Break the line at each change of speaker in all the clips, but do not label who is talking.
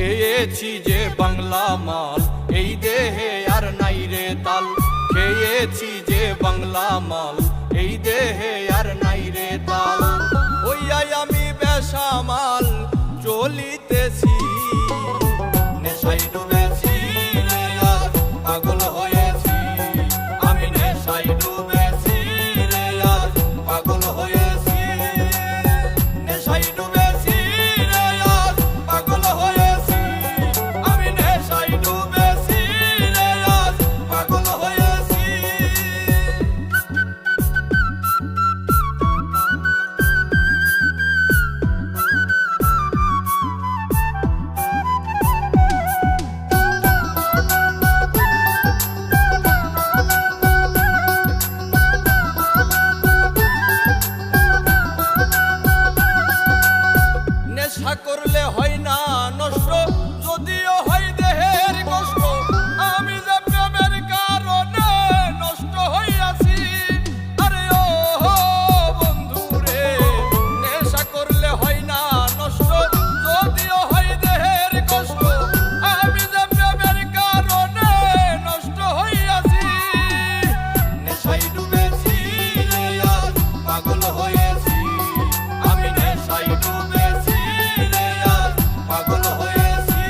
খেয়েছি যে বাংলা মাল, এই দেহে আর নাই রে তাল। খেয়েছি যে বাংলা মাল, এই দেহে আর নাই রে তাল। ওইয়াই আমি বেসামাল চলিতেছি, নেশায় ডুবেছি রে আজ পাগল হয়েছি। আমি নেশায় ডুবেছি রে আজ পাগল হয়েছি। নেশায় ডুবেছি রে আজ পাগল হয়েছি। আমি নেশায় ডুবেছি রে আজ পাগল হয়েছি। নেশা করলে হয় না নষ্ট, যদিও হয় দেহের কষ্ট। আমি যে প্রেমের কারণে নষ্ট হইয়াছি। আরে ও বন্ধু রে, নেশা করলে হয় না নষ্ট, যদিও হয় দেহের কষ্ট। আমি যে প্রেমের কারণে নষ্ট হইয়াছি। নেশায় ডুবেছি রে আজ পাগল হয়েছি। আমি নেশায় ডুবেছি রে আজ পাগল হয়েছি।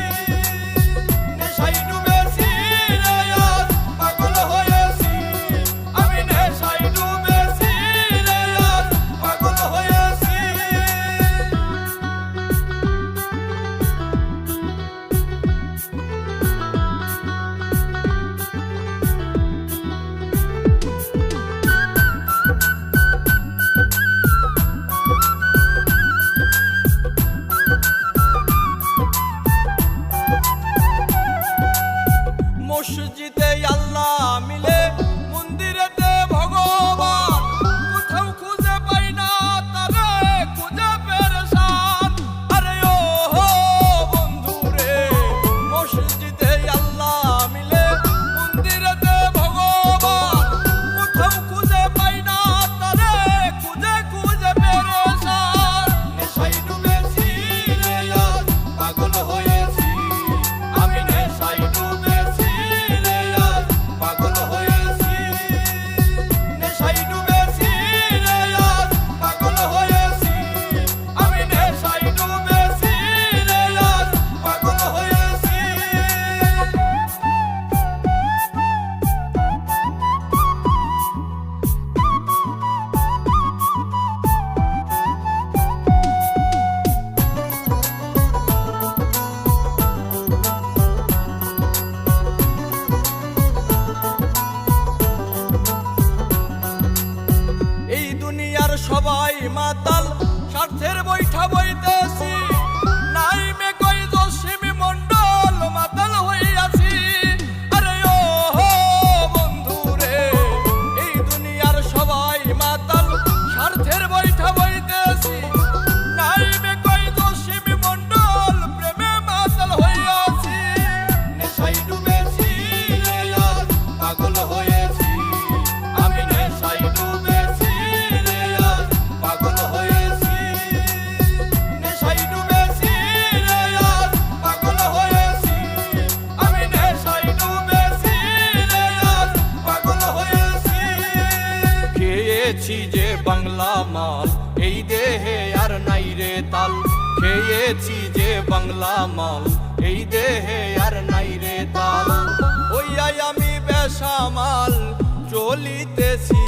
নেশায় ডুবেছি রে আজ পাগল হয়েছি। আমি নেশায় ডুবেছি রে আজ পাগল হয়েছি। মসজিদে আল্লাহ মিলে, মন্দিরেতে ভগবান। কোথাও খুঁজে পাই না তারে, খুঁজে পেরেশান। আরে ও বন্ধু রে, মসজিদে আল্লাহ মিলে, মন্দিরেতে ভগবান। কোথাও খুঁজে পাই না তারে, খুঁজে খুঁজে পেরেশান। নেশায় ডুবেছি রে আজ পাগল হয়েছি। আমি নেশায় ডুবেছি রে আজ পাগল হয়েছি। নেশায় ডুবেছি রে আজ পাগল হয়েছি। আমি নেশায় ডুবেছি রে আজ পাগল হয়েছি। এই দুনিয়ার সবাই মাতাল, স্বার্থের বৈঠা বইতেছি। নাই মে কই জসিমি মন্ডল, মাতাল হইয়াছি। আরে ও বন্ধু রে, এই দুনিয়ার সবাই মাতাল, স্বার্থের বৈঠা বইতেছি। নাই মে কই জসিমি মন্ডল, প্রেমে মাতাল হইয়াছি। নেশায় ডুবেছি রে আজ পাগল হয়েছি। আমি নেশায় ডুবেছি রে আজ পাগল হয়েছি। নেশায় ডুবেছি রে আজ পাগল হয়েছি। আমি নেশায় ডুবেছি রে আজ পাগল হয়েছি। খেয়েছি যে বাংলা মাল, এই দেহে আর নাই রে তাল। খেয়েছি যে বাংলা মাল, এই দেহে আর নাই রে তাল। ওইয়াই আমি বেসামাল চলিতেছি।